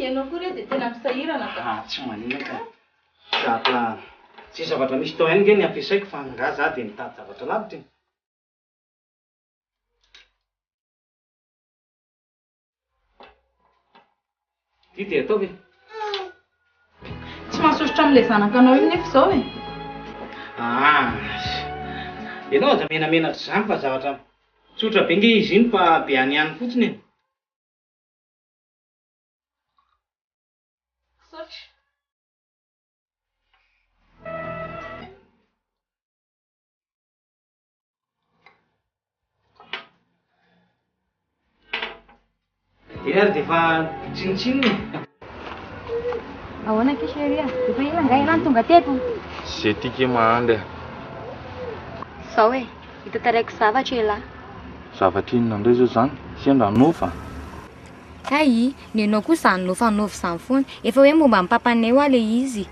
Ianao koa re dia tena misahirana ka. Tsy manina ka. Ka tsy zavatra misy tao ihany nge ny ampiasaiko fa nga za dia mitady zavatra lavitra. Ty dia atao ve? Tsy mahasosotra amin'ilay zanakanao io nefa izao e. Ianao aza menamenatra izany fa zavatra tsotra be nge izy iny fa be any ihany fotsiny e. Saotra. Dia ary dia efa tsinitsininy. Ahoana ke chérie? Efa ela nga ianao tonga teto? Zay tiaka mahandry. Sao e, hita taraiko zavatra elahy. Zavatra inona indray zao zany? Sendra nofa. Ay, ny anao koa izany nofanova izany foana. Efa hoe momba amin'ny papanay hoa ilay izy.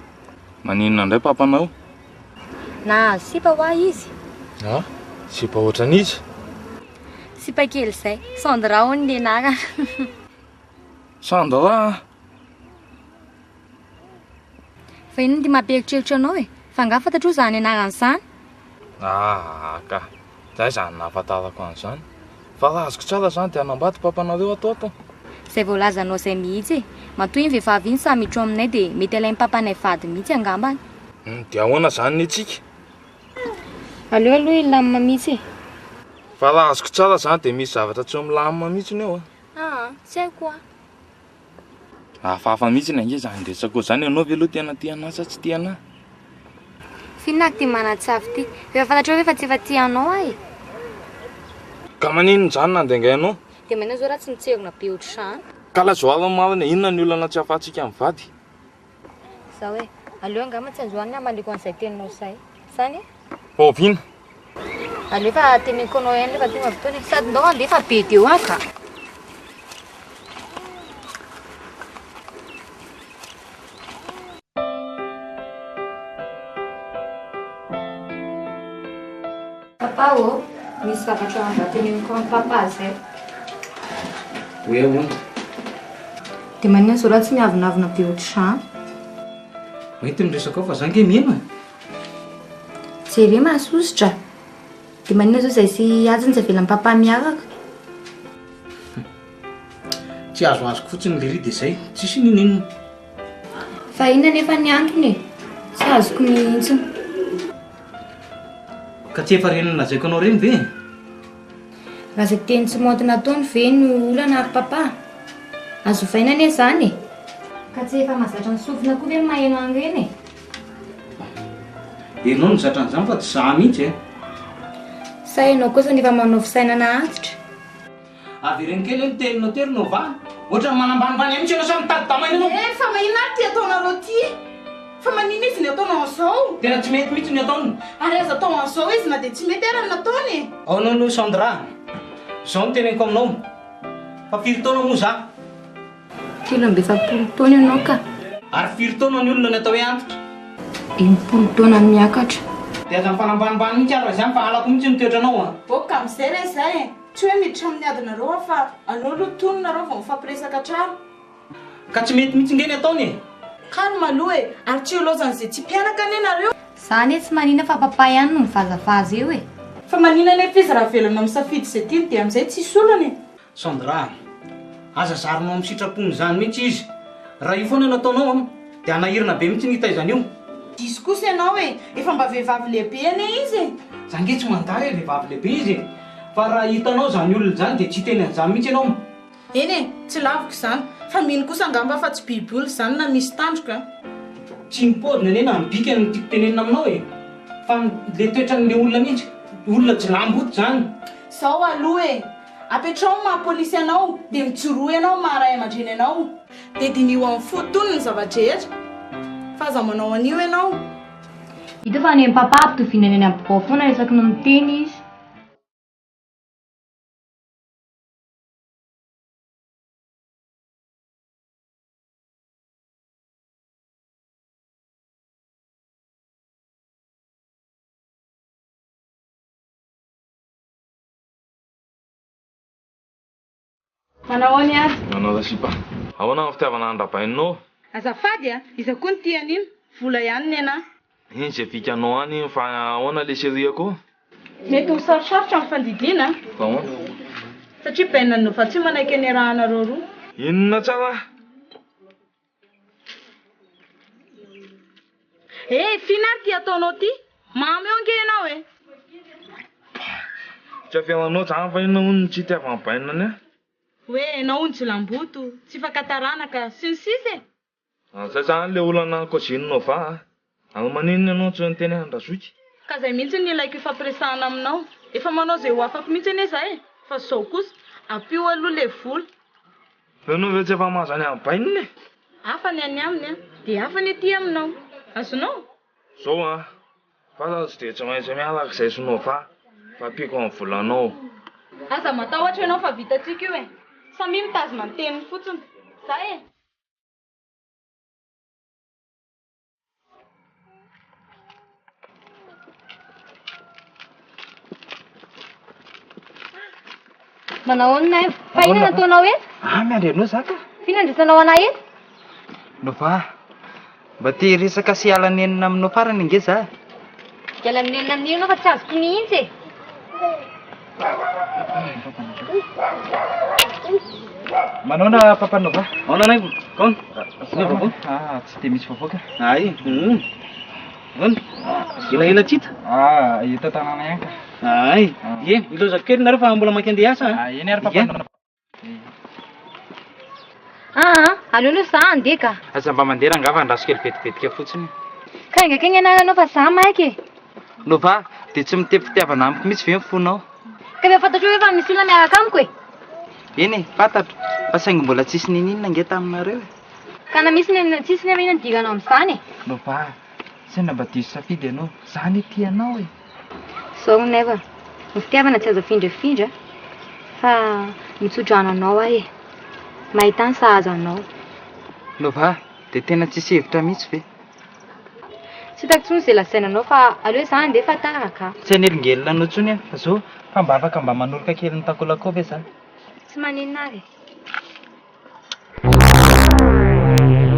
Maninona indray papanao? Na sipa hoa izy. Sipa ohatran'izy. Sipa kely izay, Sandra hono ny anarana. Sandra. Fa inona dia mampieritreritra anao e? Fa nga fantatro izany anaran'izany? Ka. Zay izany nahafantarako an'izany. Fa raha azoko tsara izany dia hanambady papanareo atao. Izay voalazanao izay mihitsy e. Matoa iny vehivavy iny samy hidro aminay dia mety alain'ny papanay vady mihitsy angambany. Dia ahoana izany ny antsika? Aleo aloha ilamina mihitsy e. Fa raha azoko tsara izany dia misy zavatra tsy milamina mihitsy eo. Tsy haiko a. Hafahafa mihitsy ny ange izany resako izany ianao ve aloha tena tia anahy sa tsy tia anahy? Finnako tia manatsafy ty. Efa fantatrao hoe fa tsy anao ay. Ka maninona izany nandenga ianao? Dia maina zao raha tsy mitserona be ohatr'izany. Ka lazoarany marina inona ny olana tsy ahafahantsika mivady? Zao e, aleo angamba tsy anjoany amaliko an'izay teninao izay. Zany e? Ovina. Aleo fa teneniko anao ihany lefa tonga fotoana. Sady ndao andeha fa be teo aho ka. Papa o, misy zavatra andateneniko amin'ny papa zay. Hoe ahoana? Dia maninona zao raha tsy miavonavona be ohatr'izany? Mahita ny resaka ao fa zany nge mihaina. Jereo mahasosotra. Dia maninona zao izay sy azony tsy avelan'ny papa miaraka? Tsy azoko fotsiny le ry dia izay. Tsisy ninona. Fa inona nefa ny antony e? Tsy azoko mihitsiny. Ka tsy efa renina lazaiko anao reny ve? Raha izay teny tsy monty nataony ve no olana ary papa? Azo vaina anie izany e. Ka tsy efa mahazatra ny sofina koa ve maheno an'ireny e? Ianao no zatra an'izany fa tsy za mihitsy e. Sa ianao kosa nefa manao fisainana antitra. Avy ireny kely ny teninao tery no va? Ohatra manambanimbany ihany mihitsy ianao sa mitady damana ianao. Fa mahina ty ataonareo ty? Fa manina izy ny ataonao an'izao? Tena tsy mety mihitsy ny ataony. Ary aza atao an'izao izy na dia tsy mety ary ny nataony e. Ao no Sandra. Izao no teneniko aminao. Fa firy taona moa za? Telo amby efapolo taona ianao ka. Ary firy taona ny olona ny atao hoe antitra. 20 taona miakatra. Dia aza mifanambanimbany mihitsy ary izany fa halako mihitsy ny toetranao a. Boka amin'izay re izay e. Tsy hoe miditra amin'ny adinareo aho fa aleo aloha tononareo vao mifampiresaka tsara. Ka tsy mety mihitsy nge ny ataony e. Kary maloha e, ary tsy lozana izay tsy mpianaka anie nareo. Zany e tsy manina fa papa ihany no mivazavaza eo e. Fa manina nefa izy raha velona misafidy izay tiany dia amin'izay tsisy olana e. Sandra, aza zarinao amin'ny sitrapony izany mihitsy izy. Raha io foana nataonao dia anahirana be mihitsy ny hitaizany io. Diso kosa ianao e, efa mba vehivavy lehibe anie izy e. Za nge tsy mandary hoe vehivavy lehibe izy e. Fa raha hitanao izany olona izany dia tsy teny an'izany mihitsy ianao. Eny e, tsy laviko izany. Fa mino kosa angamba fa tsy bibiolo izany na misy tandroka. Tsy mipodina anie na mibika ny tiako tenenina aminao e. Fa le toetran'le olona mihitsy, olona tsy lamboty izany. Zao aloha e, apetrao mahapolisy anao, dia mijoroa ianao maharay aman-dreny anao. Dia dinio amin'ny fotony ny zavadrehetra. Fa aza manao an'io ianao. Hita fa any amin'ny papa ampitoviana any amin'ny bao foana resaky no miteny izy. Manao any azy? Manao lasipa. Ahoana ny fitiavana andrabaininao? Azafady a, iza koa ny tiany iny, vola ihany ny anahy. Iny zay vikanao any fa ahoana le seriako? Mety ho sarosarotra amin'ny fandidiana. Fa ahoana? Satria bainanao fa tsy manaiky ny rahanareo roa. Inona tsara? Finary ty ataonao ty? Mamy eo ange ianao e. Tsy afialanao zany fa inona hono tsy hitiavana bainany e? Hoe naonjo jilamboto, tsy fankatarana ka sy ny sisa e. Zay zany le olana kozininao va? Ary maninona ianao tsy niteny Andrazoky? Ka zay mihitsy ny ilaiko ifampiresahana aminao. Efa manao zay ho afaka mihitsy anie zay e. Fa zao kosa, ampio aloha le vola. Ianao ve tsy efa mahazany amin'ny baininy e? Hafa ny any aminy a, dia hafa ny aty aminao. Azonao? Zao a, fa tsy dia tsy maintsy mialaka izay sonao va? Fa ampiko amin'ny volanao. Aza matahotra ianao fa vitatsika io e. Samy mitazona ny teniny fotsiny. Zay e. Manao anona e? Fa ina nataonao eto? Miandrenao zaka. Finandraisanao anay eto? Nova, mba te resaka sy halanenina aminao farany nge za. Iala amin'enina amin'io fa tsy azoko mihitsy e. Manao papa Nova? Ahoana anay kaon? Tsy dia misy vahoaka. Ay, Ahoana? Elaela tsita? Eto tanàna ihany ka. Ay, ilozako kely nareo fa mbola mankende asa. Eny ary papa. Aleo za andeha ka. Aza mba mandeha angava andraso kely vetivetika fotsiny. Ka inga keny anao fa za maiky. Nova, dia tsy mitepitiavana amiko mihitsy ve ny fonao? Ka be fantatro hoe efa misy olona miaraka amiko e. Eny, fantatro. Fa saingy mbola tsisy nininona nge taminareo. Ka na misy tsisy ny amin'iny diganao amin'izany e. Nova, saina mba diso safidy ianao. Zany tianao e. Zao nefa, ny fitiavana tsy azo afindrafindra fa mitsodrano anao ahy e. Mahita ny sahazo anao. Nova, dia tena tsisy hevitra mihitsy ve? Tsy hitako tsony izay lazainanao fa aleo za andeha fa taraka. Tsy hanelingelina anao tsony fa zao fa mba afaka mba manoloka kely ny takolakao ve za? Tsy maninona ary.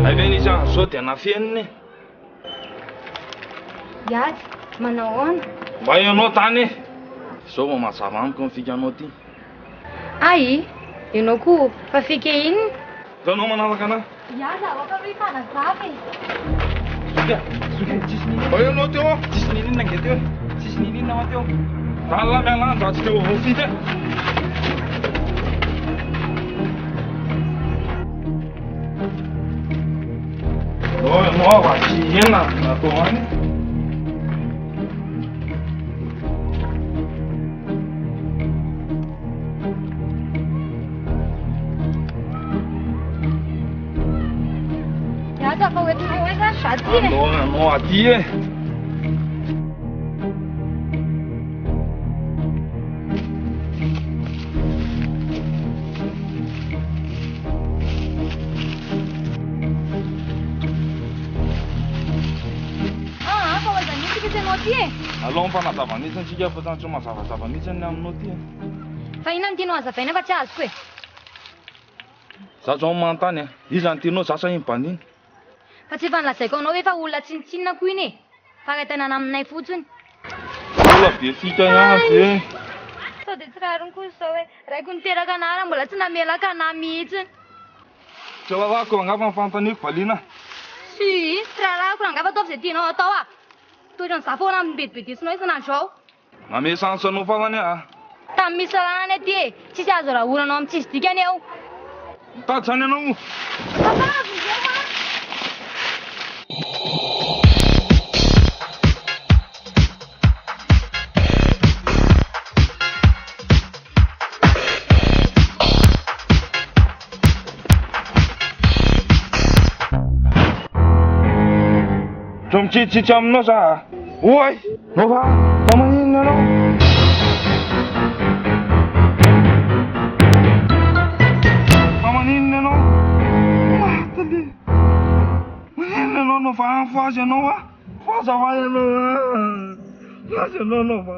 Avy nisy zao dia nafeniny. Iady, manao ahoana? Mba ianao tany. Zao mba mazava amiko ny fikanao ty. Ai, ianao koa fa fika iny. Itanao manaraka anahy. Iady, avaka hoe fanazava e. Tsisy nininona. Mba ianao teo. Tsisy nininona nge teo. Tsisy nininona ho teo. Zala mialanja atsika ho vofity e. Nova, tsy ina natao any. Iady, afa hoentinao hoe za aty e. Anao aty e. Fa hoazanitsika tsy anao aty e. Alao mpanazava-nitsy tsika fa tsy mazava-zava-nitsy ny aminao ty e. Fa inona ny tianao hazavaina fa tsy azoko e. Za zao manontany e. Iza ny tianao zasa iny baniny. Fa tsy efa nilazaiko anao hoe fa olona tsinitsinina koa iny e. Fa rahatanana aminay fotsiny. Ola be fika ihany ve. Sao dia tsy rariny koa zao hoe raiko niteraka anara mbola tsy namelaka ana mihitsiny. Tsy lalako angava ny fanontaniako valiana. Si, tsy rarako rangafa ataovy izay tianao atao a. Toetra ny za foana amin'ny bedibedisinao isan'andro ao. Name sansanao farany a. Tamin'ny misy lalàna aty e, tsisy azo raha oranao amin'ny tsisy dikany eo. Mitady zany ianao. Dro mitsitsitsy aminao za. Oay, Nova, fa maninona anao? Fa maninona anao? Matale. Maninona anao Nova? Fazy ianao a? Faza va ianao? Fazy ianao Nova?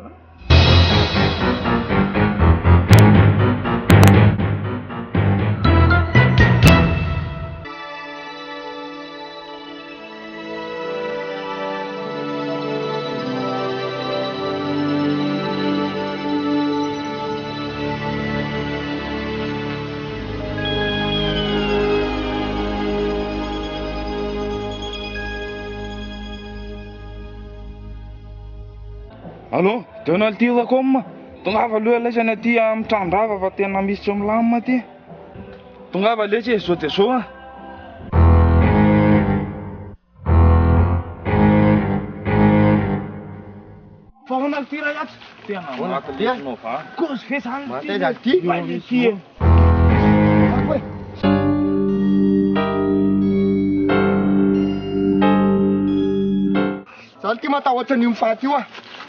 Allô, teo na ty lakom. Tongava aloha laisany aty amin'ny trandrava fa tena misy milamina aty. Tongava letsy zao dia zao a. Fa hoana ty raha yatsy. Tena maty lesinao va. Kozy fesany ty. Mateza ty. Ty. Zaho ty matahotra an'io mifaty io a.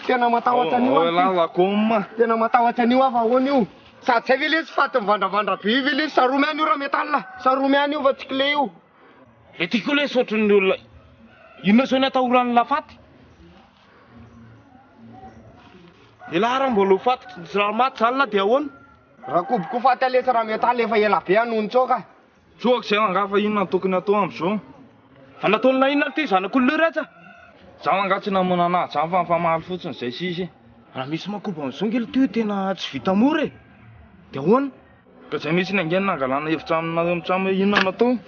Tena matahotra an'io a. Lakom. Tena matahotra an'io a fa ahoana io. Sady zay vele izy faty mivandravandra be vele izy saromy any io raha metalla. Saromy any io va tsy clé io. E tiako le sotran'ny olona. Inona zao ny atahorany lafaty? Ilaha raha mbola faty tsy raha maty zany dia ahoana? Raha koboko faty alesa raha metalla efa ela be anony tsoka. Tsoaka zay angafa inona tokony atao am'izao. Fa nataonina inona ty zanak'olona rehetra? Zaho angatsy namona anazy zany fa mifamaly fotsiny zay sisy. Raha misy makoba am'izao ngely ty tena tsy vita mora e. Dia ahoana? Ka zay misy nangenina angalana hevitra aminareo mitsamo hoe inona natao.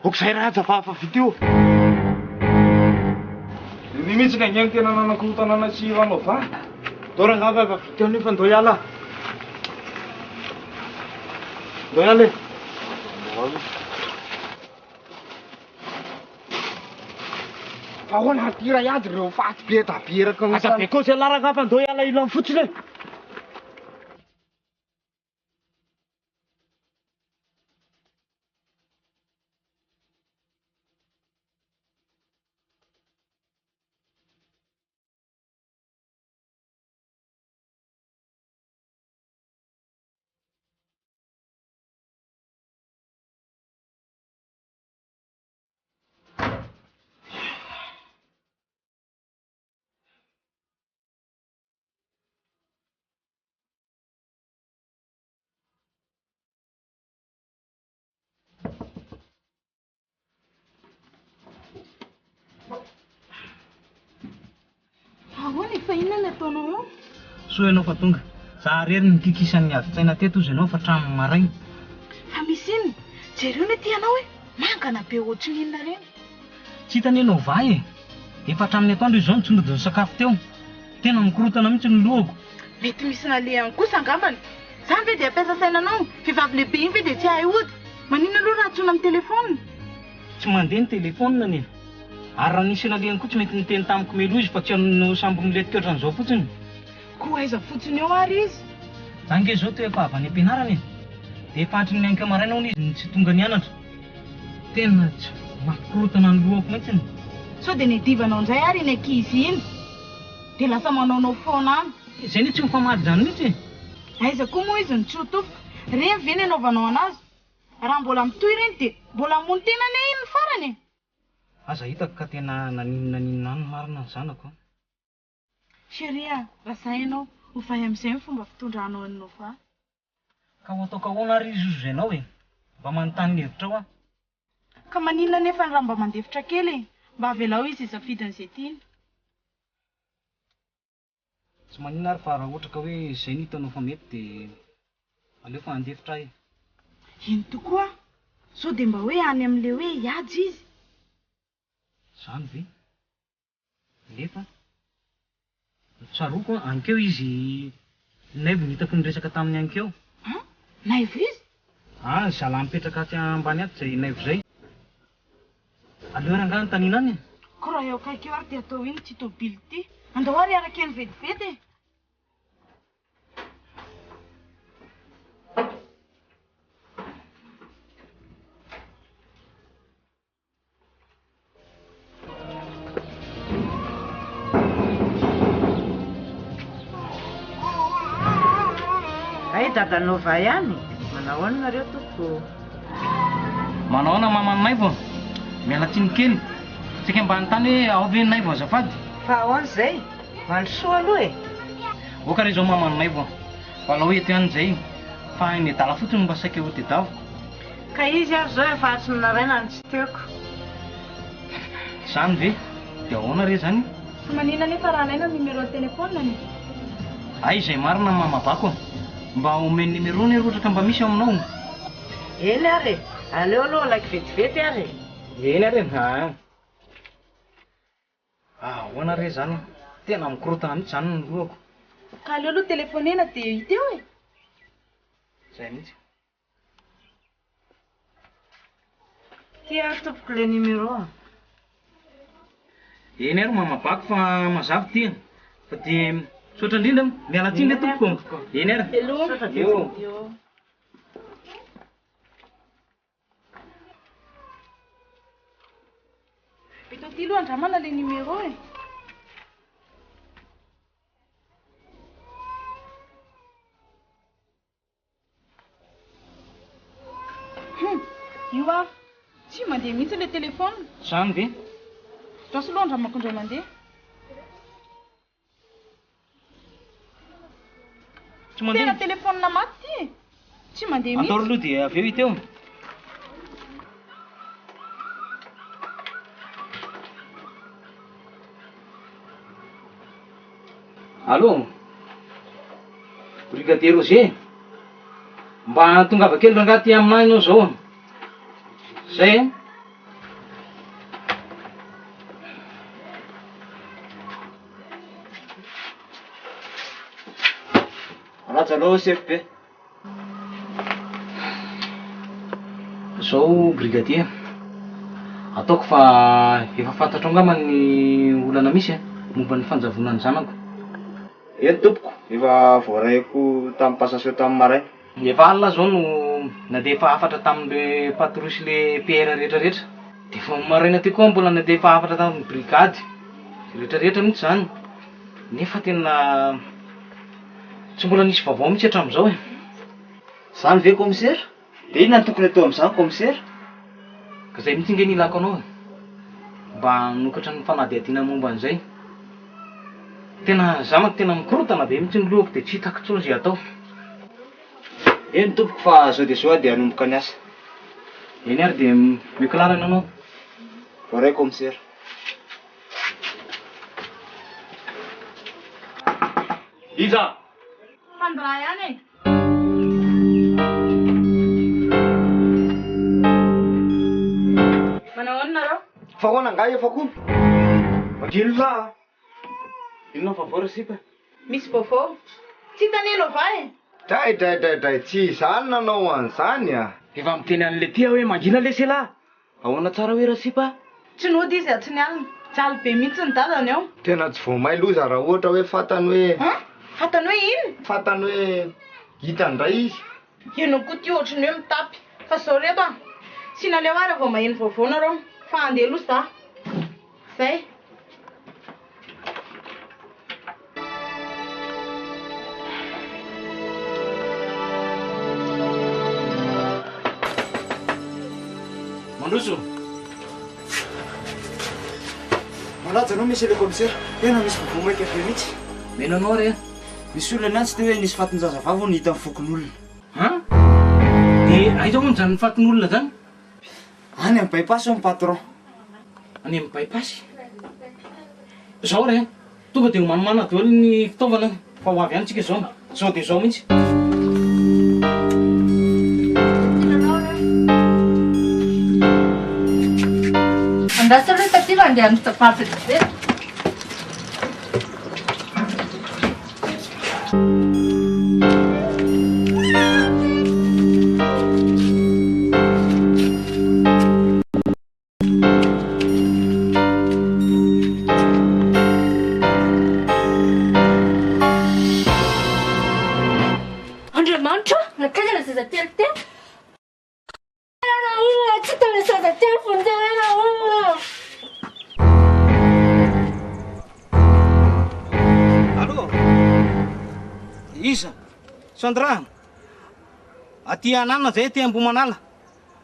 Okizay raha azafafa vita io. Ny mihitsy nangeny tena nanakorontanana tsy iranao va? Dora angava efa vita an'io fa ndao hiala. Ndao hiala e. Fa ahoana ty raha iady reo faty be tabiraka. Aza be koa zay laraka fa ndao hiala ilany fotsiny e. Ahoana efa inona ny ataonao? So ianao fa tonga. Za rery ny kikisan'ny avitsaina teto izy ianao fa hatramin'ny maraina. Fa misy iny, jereo ny ty ianao hoe mangana be ohatry inona reny. Tsy hitany ianao va e. Efa hatramin'ny atoandro izao nitsondrodiny sakafo teo. Tena mikorotana mihitsy ny lohako. Mety misy nalehany kosa angambany. Zany ve dia ampiasa sainanao? Vehivavy lehibe iny ve dia tsy hahay ody? Maninona aloha raha antsoina amin'ny telefônina? Tsy mandeha ny telefônina ne. Ary raha nisy nalehany koa tsy mety niteny tamiko melo izy fa tsy hanao sambo miletika ohatran'izao fotsiny. Koa aiza fotsiny eo ary izy? Zange zao toa efa avy any am-pianarana e. Dia efa antony ny ankamaray hono izy tsy tonga nianatra. Tena tsy mampikorotana ny lohako mihitsiny. Sao dia nidivanao indray ary iny ankizy iny. Dia lasa manaonao foana any. Izay ny tsy mifamaly zany mihitsy e. Aiza koa moa izy ny tsotofoka. Reny ve ny anaovanao anazy? Raha mbola mitoy reny dia mbola mony tena ne iny ny farany. Aza hitako ka tena naninona any marina ny zanako. Sheria, raha zay ianao, ho vahy amin'izay ny fomba fitondranao anao fa. Ka ho ataoko ahoana ary izy izy ianao e. Mba manontany ny hevitra ao aho. Ka maninona nefa ny raha mba mandefitra kely e. Mba avelao izy isafidin'izay tiany. Tsy maninona ary fa raha ohatra ka hoe izay ny hitanao fa mety dia aleo fa handefitra ahy. Iny tokoa. Sao dia mba hoe any amin'ilay hoe hiady izy. Zany ve? Nefa tsaroako ankeo izy naivo nitako niresaka taminy ankeo. Naivo izy? Zalahy mipetraka aty ambany aty zay naivo zay. Aleo ary angano tanina any e. Ko raha eo kaikeo ary dia atao iny tsy tobily ty. Andao ary araka eny vetivety e. Ay, dadanao va ihany. Manahoana nareo tompoko? Manahoana mamany naivo? Miala tsiny kely. Tsika mba notany hoe ao ve naivo azafady? Fa ahoana izay? Mandrosoa aloha e. Oka re izao mamany naivo. Fa lao eto ihany izay. Fa eny dala fotsiny mba saika ho tedavo. Ka izy ary zao efa atsy naraina ny tsy teoko. Zany ve? Dia ahoana re zany? Manina nefa raha alaina numéro téléphone ni. Ay, izay marina ny mamabako. Mba omeny numéro ny roatra ka mba misy aminao. Eny ary e. Aleo aloha laiky vetivety ary e. Eny ary na. Ahoana re zany? Tena mikorotana mihitsy zany ny lohako. Ka aleo aloha telefonena dia hita eo e. Zay mihitsy. Tia tompoko le numéro a. Eny ary mamabako fa mazava tia. Fa dia sotra indrindra miala tsiny le tompoko. Eny ary. Eo. Eo. Eto ty aloha andramana le numéro e. Io a tsy mandeha mihitsy le téléphone. Zany ve? Tasy aloha andramako indray mandeha. Tsy mandeha. Tena téléphone maty ty e. Tsy mandeha Atao mihitsy. aloha dia avy eo hita eo. Allô? Brigadier Roger? Mba tongava kely rangaha ty aminahy ianao zao. Zay e? Ratsy aloha chef be. Zao brigadier. Ataoko fa efa fantatro angamba ny olana misy e, momba ny fanjavona ny zanako. Eny tompoko, efa voaraiko tamin'ny passation tamin'ny maray. Efa alina zao no nandeha efa afatra tamin'le patrouille sy le PR rehetrarehetra. Dia efa maraina ty koa mbola nandeha efa afatra tamin'ny brigady. Rehetrarehetra mihitsy zany. Nefa tena tsy mbola nisy vaovao mihitsy hatramin'izao e. Zany ve commissaire? Dia inona ny tokony atao amin'izany commissaire? Ka zay mihitsy nge ny ilako anao e. Mba hanokatra ny fanadihadiana momba an'izay. Tena zamako tena mikorotana be mihitsy ny lohako dia tsy hitako intsony izay atao. Eny tompoko fa zao dia zao dia hanomboka ny asa. Eny ary dia miokilarana anao. Voaray commissaire. Iza! Fandra ihany e. Manao ahoana nareo? Fa hoana ngahy efa koa. Mankino la? Inona vaovao rasipa? Misy vaovao. Tsy hitanelo va e. Dray, tsy izany nanao an'izany a. Efa miteny an'le tia hoe mangina le sela. Ahoana tsara hoe rasipa? Tsy nody izy atsy ny alina. Jaly be mihitsy ny dadany ao. Tena tsy vao may loza raha ohatra hoe fantany hoe Ha? Fantany hoe ino? fantany hoe hitandray izy. Ino koa ty ohatrany hoe mitapy. Fa zao reto a. Sy naleo ary vao maheno vaovao nareo. Fa andeha aloha za. Zay. Mandroso. Malaja anao misy le commissaire. Tena misy vaovao maika be mihitsy. Menanao re. Misy olona ny antsy dia hoe nisy fatin-jazavavy ny hita amin'ny fokon'olona. Ha? Dia aiza moa zany fatin'olona zany? Any amin'ny bypass amin'ny patron. Any amin'ny bypass. Zao re. Tonga dia manomana daholo ny fitaovana fa ho avy ihany tsika zao. Zao dia zao mihitsy. Andasa aloha taty mandeha amin'ny tapapy be. Andriamanitra, nakaiza zazatelo teo? Tsy tany zazatelo fonjena Allô? Iza? Sandra? Aty anana zay aty Ambohimanala.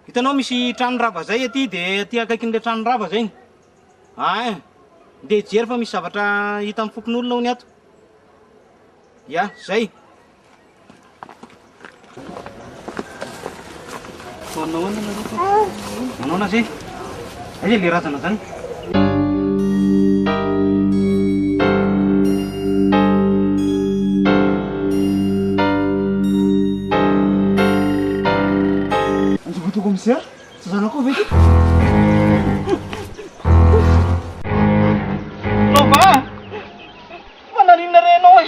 Hitanao misy trano rava zay aty dia aty akaikin'le trano rava zay. Ay. Dia jery fa misy zavatra hita amin'ny fokon'olona hony ato. Ya, zay. Manao ahoana nareo? Manao na zay? Aiza le razana zany? commissaire zanako ve Nova mananinona renao e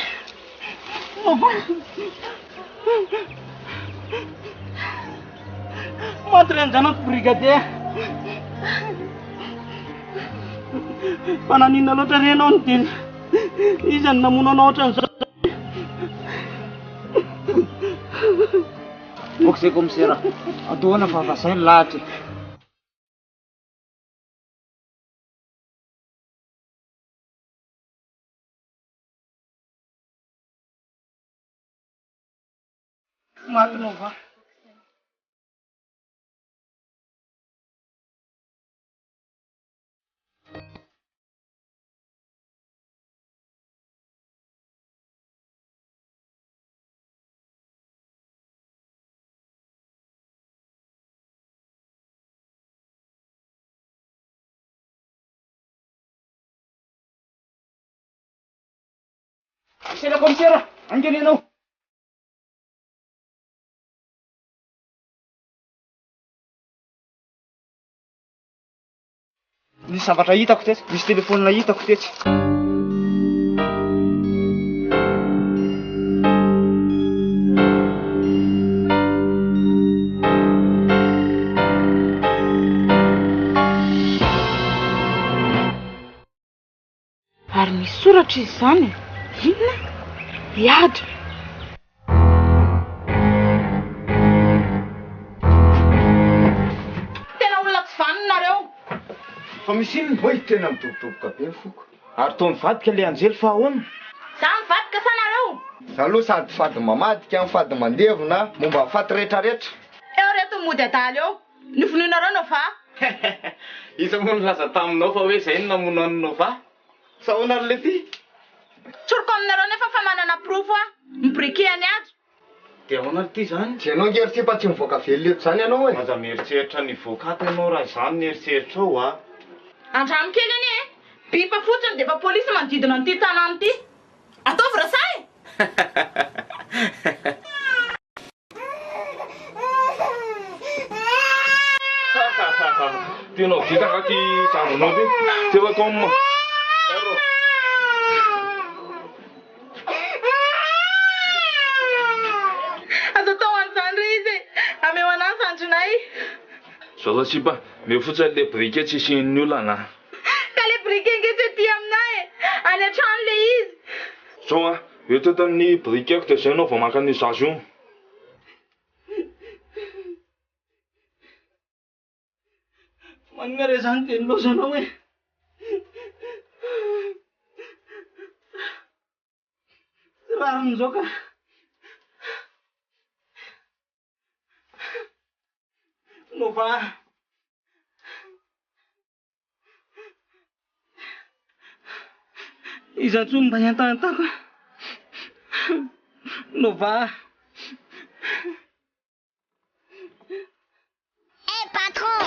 Nova maty reny zanako brigadier mananinona loatra renao ny teny izany namono anao ohatran'izao Ok zay commissaire ataona fa vasainy lahatra maty Nova Sela commissaire angeny ianao misy zavatra hitako teto misy telefonina hitako teto ary misy soratra izy zany inona hiadra tena olona tsy vaninareo fa misy iny boy tena midobodoboka be ny foko ary toa mivadika le anjely fa ahoana za mivadika sanareo aloha sady fady mamadika fady mandevona momba faty rehetrarehetra eo reto mody adaly eo nivoninareo no va isa moa nilaza taminao fa hoe zay ny namono aninao va sahoana ry le ty tsoroko aminareo nefa fa manana profo a mibrikeny azo de ahoana ry ty zany tsy anao ngeritsepa tsy mivoaka velleto zany ianao e aza mieritreritra ny voakato ianao raha izany nieritreritra ao a andramo kely iny e bipa fotsiny de efa polisy manodidina an'ity tanany ity ataovy rasay tena vita kaky zanonao ty tevako amma azo atao an'izany ry izy ameo anazy andronay zao sipa meo fotsiny le brike tsy isian'ny olana ka le brike ngetsy ty aminay e any an-trano le izy zao a eo teto amin'ny brikeko de zay anao vao maka ny zazo io manina re zany teny lozanao e rarin'izao ka Nova iza ntsony mba hiantahatako Nova Hé patron,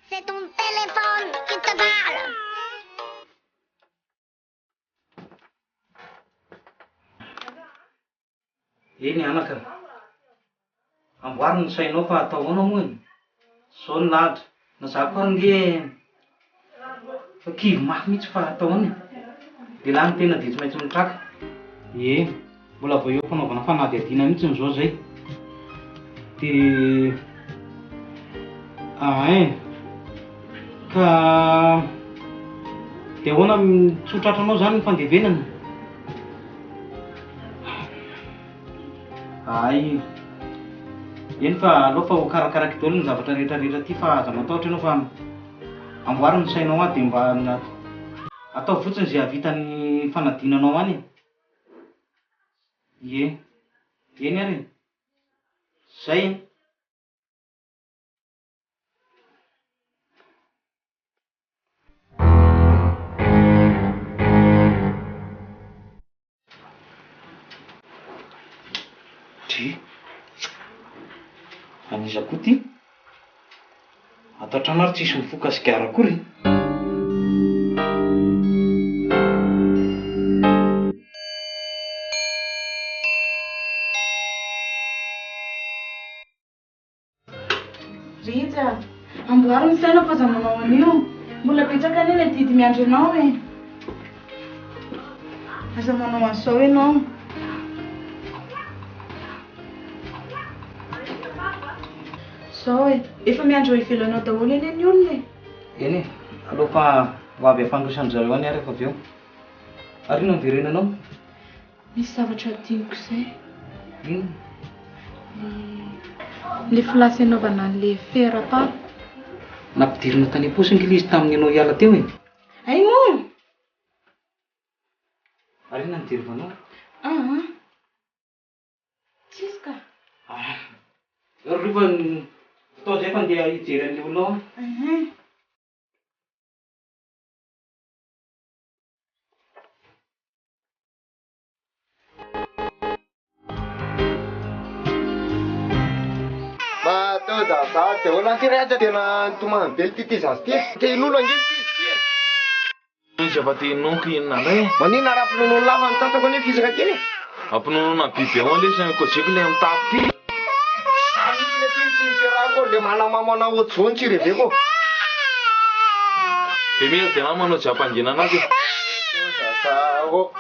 c'est ton téléphone qui te parle. eny anaka amboary ny sainao fa atao ahoana moa zao ny lahatra na za koa nge fa kivy mafy mihitsy fa atao ahoana de laha ny tena de tsy maintsy mitraka mbola vao eo fanaovana fanadihadiana mihitsy n'izao zay de ka de ahoana tsotratra-anao zany ny fandevenana ay eny fa alao fa ho karakaraky daholo ny zavatra rehetrarehetra ty fa aza matahotra ianao fa amboary ny sainao a de mba atao fotsiny zay havitan'ny fanadinanao any eny ary zay aniza koa ty atao trano ary tsisy mifoka sigara akory Rita, amboary ny saina fa za manao an'io. Mbola betsaka anie ilay didy miandry anao e. Aza manao an'izao ianao. Zao e, efa miandry eo ivelanao daholo eny ny olona e. Eny e, aloha fa ho avy afandrosan'ny zareo any rehefa avy eo. Ary ino niverenanao? Misy zavatra tiako izay. Ino? Le filasy anaovana an'le fera-papa. Nampidirina tany am-posiny kely izy tamin'ny ianao hiala teo e. Ay moa! Ary ino nidirivanao? Tsisy ka. Rova tao zay fa ndeha hijery an'le olona ao. Matao zazady dia hola ty rehetra tena tomany bely ty zazy ty. Tehin'olo angely ty izy ty. Izy efa tehinonoko inona indray. Manina raha-pinono lava ny tatako ane fisaka kely. Ampinonona biby ao lesy koziko le mitafy ty. Izy le ty tsy miterako le malamamana ohatsy tsy reveko. Be mira dia na manao jiam-pangina anazy. Zazao.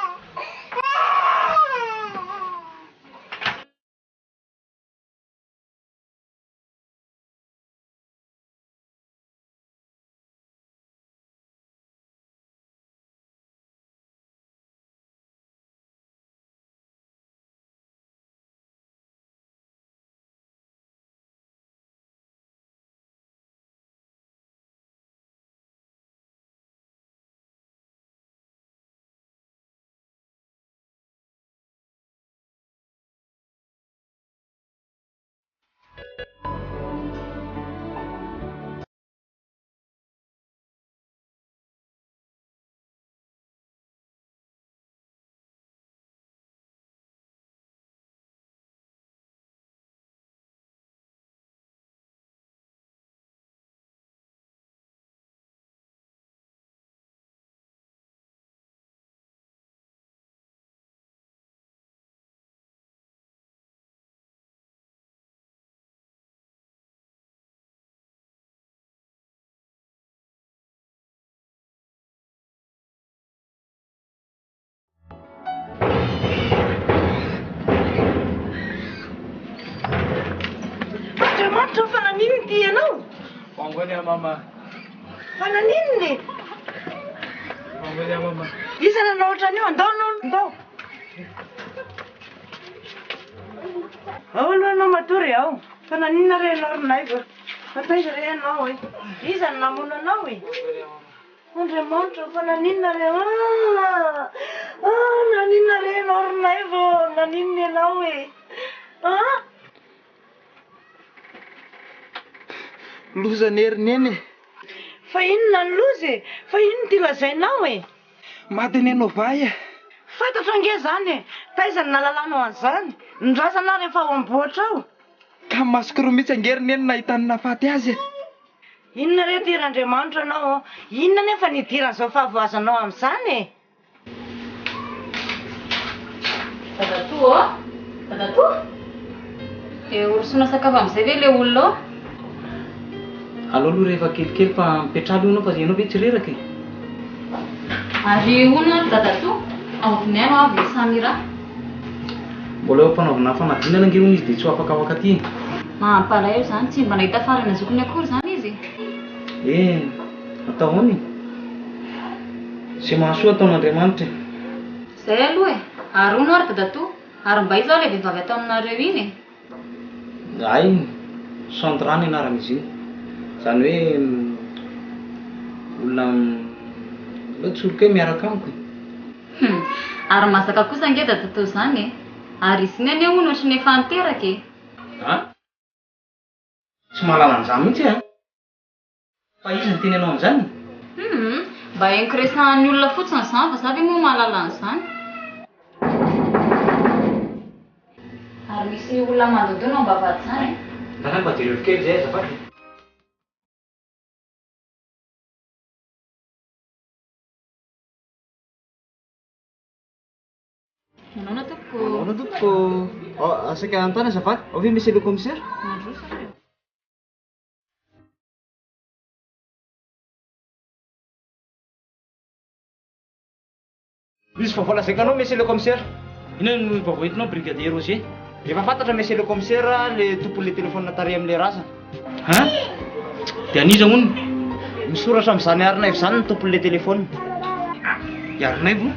Andriamanitra fa nanino ty ianao? Mangonia mama. Fa nanino ne? Mangonia mama. Iza nanao ohatran'io? Andao anao, andao. Ao aloha anao matory ao. Fa nanina re ianao ronay va? Fataiza re ianao e? Iza no namono anao e? Andriamanitra fa nanina re? Nanina re ianao ronay va? Nanino ianao e? Lozany herineny e. Fa inona ny loza e? Fa inona ty lazainao e? Maty ny anao vai e. Fantatra nge zany e. Taiza ny nahalalànao an'izany? Ndrasana rehefa ao amboatra ao. Ka masoko roa mihitsy angeriny eny nahitany nafaty azy e. Inona re tirandriamanitra anao? Inona nefa nidiran'izao fahavoazanao amin'izany e? Dadatoa? Dadatoa? Orosona sakafo amin'izay ve le olona ao? Allo aloha rehefa kelikely fa mipetraly ianao fa ianao ve tsy reraka e? Ary hono dadatoa? Aovinay anao avy le Samira. Mbola eo mpanaovina fanadinana ange hono izy dia tsy ho afaka ao akaty. Mampalahelo zany, tsy mba nahita farana zokony akory zany izy. Atao hony. Tsy mahasoa ataon'Andriamanitra. Zay aloha e. Ary hono ary dadatoa? Ary mba izao le vehivavy atao aminareo iny e? Ay, Sandrany anaran'izy iny. Zany hoe olona tsoroka hoe miaraka amiko. Ary masaka kosa nge dadatoa zany e. Ary izy iny hono ohatrany efa niteraka e. Tsy mahalala an'izany mihitsy e. Fa izy ny teny anao amin'izany? Mba enkoresahan'ny olona fotsiny izany fa za ve moa mahalala an'izany. Ary misy olona mandodoina mba vady zany e. Zany mba jereo kely zay azafady. Manao tompoko. Manao tompoko. Asaka antany azafady. Ao ve misy le commissaire? Mandroso. Misy voavolazaika anao monsieur le commissaire. Ina no vahoentinao brigadier Roger? Efa fantatra monsieur le commissaire le tompon'le téléphone tary amin'le rasa. Ha? Dia aniza hono? Misoratra amin'izany Arinaivo izany ny tompon'le téléphone. Arinaivo?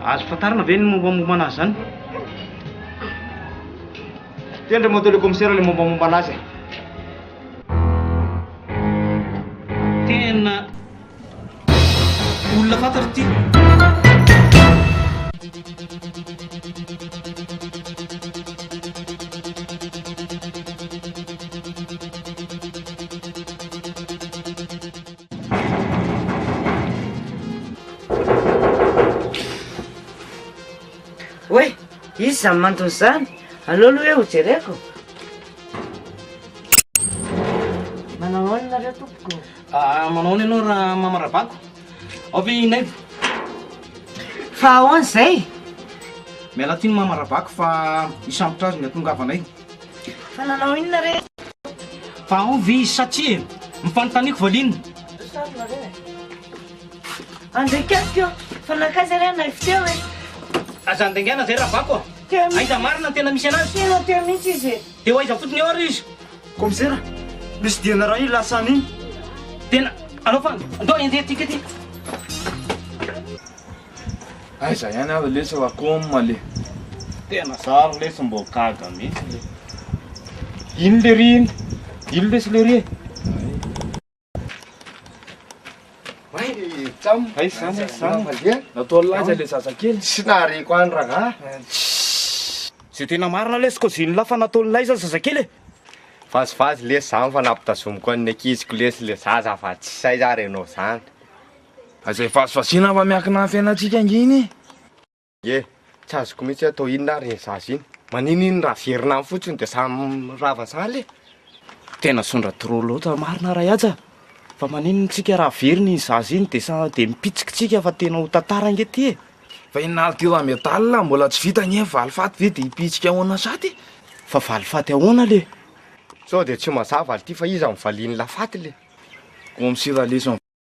Azo fantarina ve ny mombamomba anazy zany? Tendra moto le commissaire le mombamomba anazy. Tena olona fantatra ty. Oe, izy zany mantony zany. Aleo aloha hoe ho jereko. Manao ahoana nareo tompoko? Manao ny ianao raha mamarabako? Avy Naivo? Fa ahoana izay? Miala ty ny mamarabako fa isambotra azy ny atongavanay. Fa nanao inona re? Fa ao ve izy satria mifanontaniako valinina. Sary nareo. Andrekako fa nakaiza re Naivo teo e. Aza andengana zay raha bako. Aiza marina tena misy anazy. Tena teo mihitsy izy. Teo aiza fotony eo ary izy. Commissaire, misy diana raha io lasany iny. Tena anao fa andao endeha tika ty. Aiza ihany aho lesa fa koma le. Tena saro lesa mbô gaga mihitsy le. Ino le ry iny? Ino lesy le ry? Tsam. Aiza zany Mandeha. natao laiza le zazakely. Sy nareko any raha. Zay tena marina lesy ko ziny lafa natao laiza zazakely e. Vazivazy lesy zany fa nampitazomiko ny ankiziko lesy le zaza fa tsy say za renao zany. Azay fasifasina fa miankina amin'ny fiainantsika anginy. Ye, tsy azoko mihitsy atao inona reny zaza iny. Manino iny raha verina amin'ny fotsiny dia samy rava zaly. Tena sondra trop loatra marina raha aja. Fa manino tsika raha veriny iny zaza iny dia mipitsikitsika fa tena ho tantara angety e. Fa inaly teo raha metalina mbola tsy vita nye valifaty ve dia hipitsika ahoana saty. Fa valifaty ahoana le. Sao dia tsy mazava ty fa izy amin'ny valiany lafaty le. Ko misy lesy